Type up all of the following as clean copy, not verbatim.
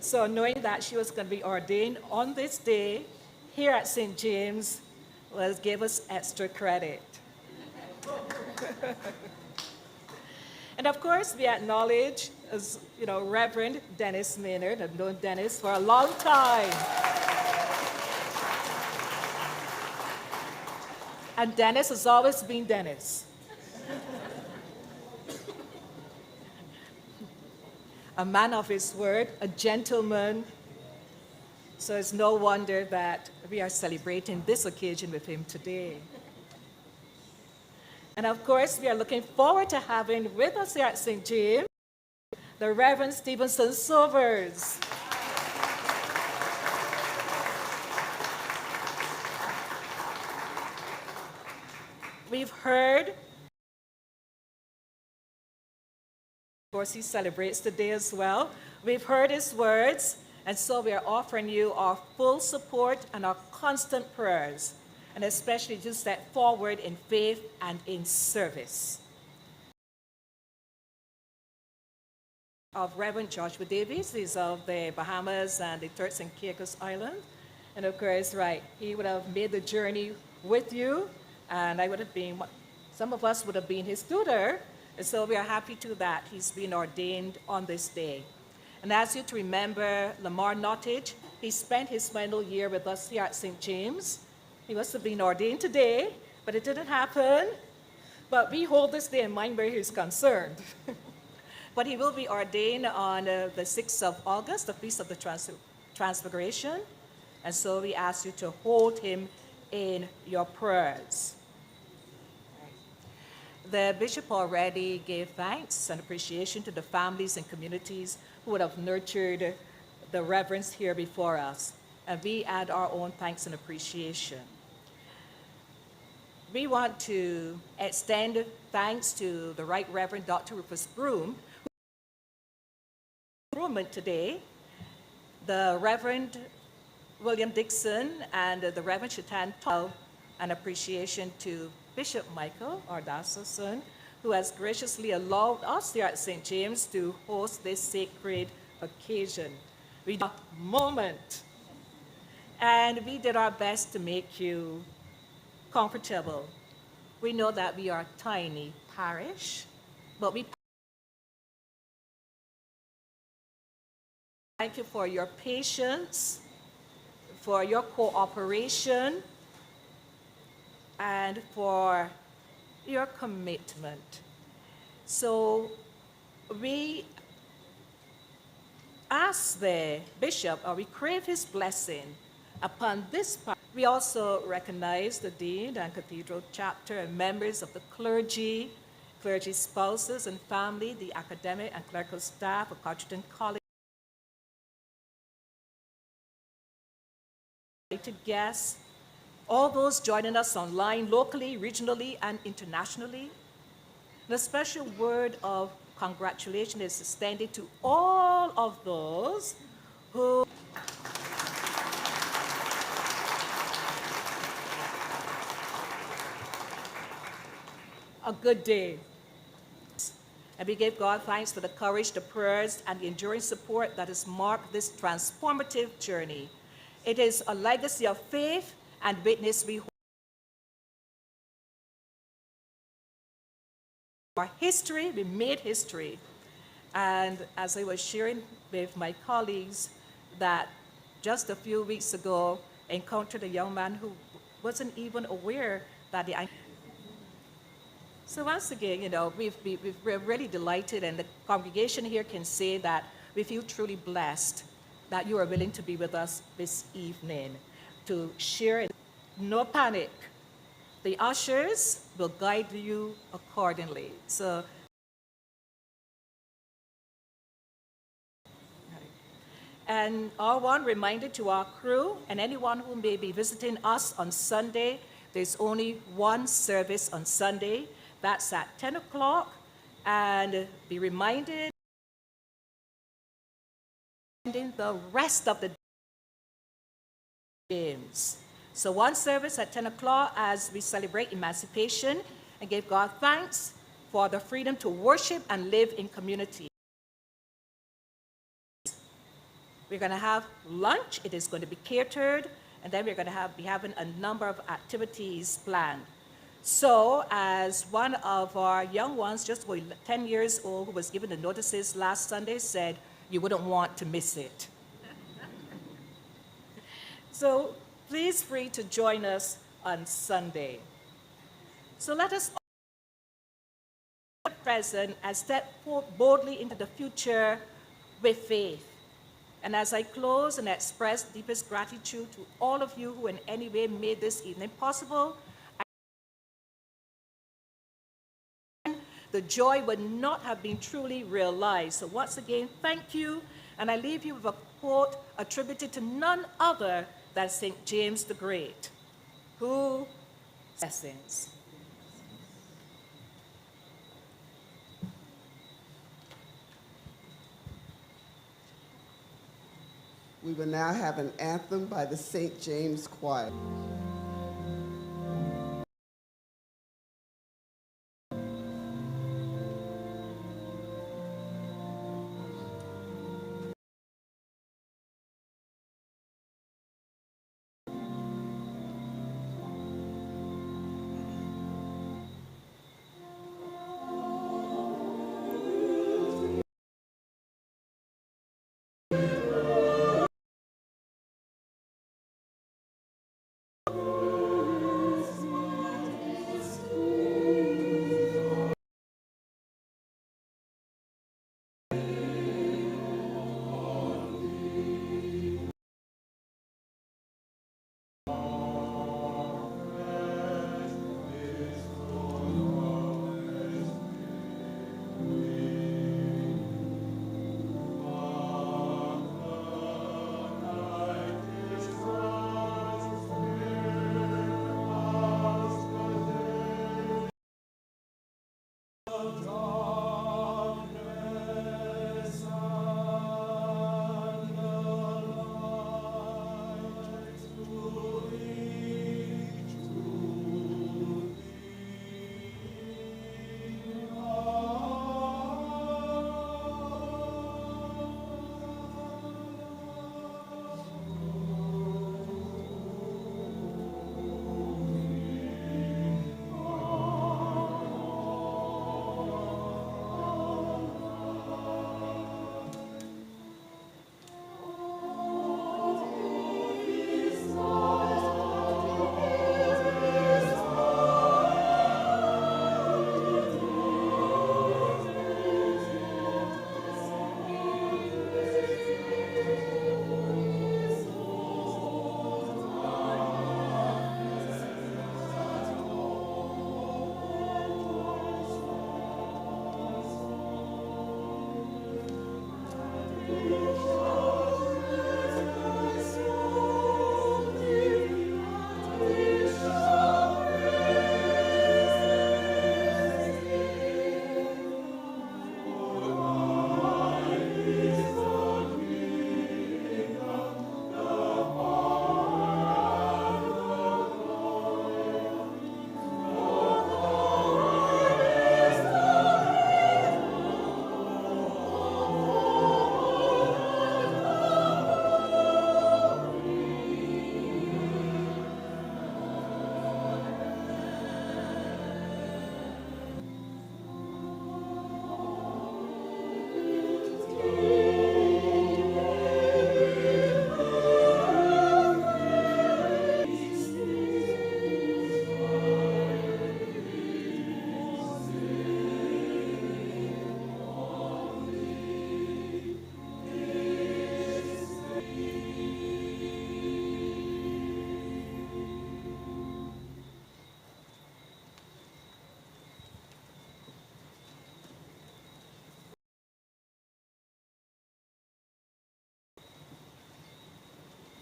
So knowing that she was going to be ordained on this day here at St. James gave us extra credit. And of course, we acknowledge, as Reverend Denis Maynard. I've known Denis for a long time. And Denis has always been Denis. A man of his word, a gentleman. So it's no wonder that we are celebrating this occasion with him today. And of course, we are looking forward to having with us here at St. James the Reverend Stevenson Silvers. We've heard, of course, he celebrates today as well. We've heard his words, and so we are offering you our full support and our constant prayers, and especially to step forward in faith and in service. Of Reverend Joshua Davies, he's of the Bahamas and the Turks and Caicos Islands. And of course, he would have made the journey with you, and I would have been, some of us would have been his tutor. And so we are happy too that he's been ordained on this day. And as you to remember Lamar Nottage, he spent his final year with us here at St. James. He must have been ordained today, but it didn't happen. But we hold this day in mind where he's concerned. But he will be ordained on the 6th of August, the Feast of the Transfiguration. And so we ask you to hold him in your prayers. The bishop already gave thanks and appreciation to the families and communities who would have nurtured the reverends here before us. And we add our own thanks and appreciation. We want to extend thanks to the Right Reverend Dr. Rufus Broom, today, the Reverend William Dixon and the Reverend Shatan Tau, an appreciation to Bishop Michael, our diocesan, who has graciously allowed us here at St. James to host this sacred occasion. We did a moment, and we did our best to make you comfortable. We know that we are a tiny parish, but we thank you for your patience, for your cooperation, and for your commitment. So we ask the bishop, or we crave his blessing upon this part. We also recognize the dean and cathedral chapter and members of the clergy, clergy spouses and family, the academic and clerical staff of Cotterton College, guests, all those joining us online, locally, regionally, and internationally. And a special word of congratulations is extended to all of those who a good day. And we give God thanks for the courage, the prayers, and the enduring support that has marked this transformative journey. It is a legacy of faith and witness we hold. Our history, we made history. And as I was sharing with my colleagues that just a few weeks ago, I encountered a young man who wasn't even aware that the... So once again, we're really delighted, and the congregation here can say that we feel truly blessed that you are willing to be with us this evening to share. No panic. The ushers will guide you accordingly. So, and our one reminder to our crew and anyone who may be visiting us on Sunday, there's only one service on Sunday. That's at 10 o'clock. And be reminded the rest of the games. So one service at 10 o'clock as we celebrate emancipation and give God thanks for the freedom to worship and live in community. We're going to have lunch. It is going to be catered. And then we're going to be having a number of activities planned. So as one of our young ones, just 10 years old, who was given the notices last Sunday, said, you wouldn't want to miss it. So please free to join us on Sunday. So let us all present and step boldly into the future with faith. And as I close and express deepest gratitude to all of you who in any way made this evening possible, the joy would not have been truly realized. So once again, thank you. And I leave you with a quote attributed to none other than St. James the Great, who blessings. We will now have an anthem by the St. James Choir.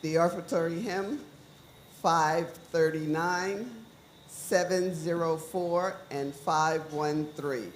The offertory hymn, 539, 704, and 513.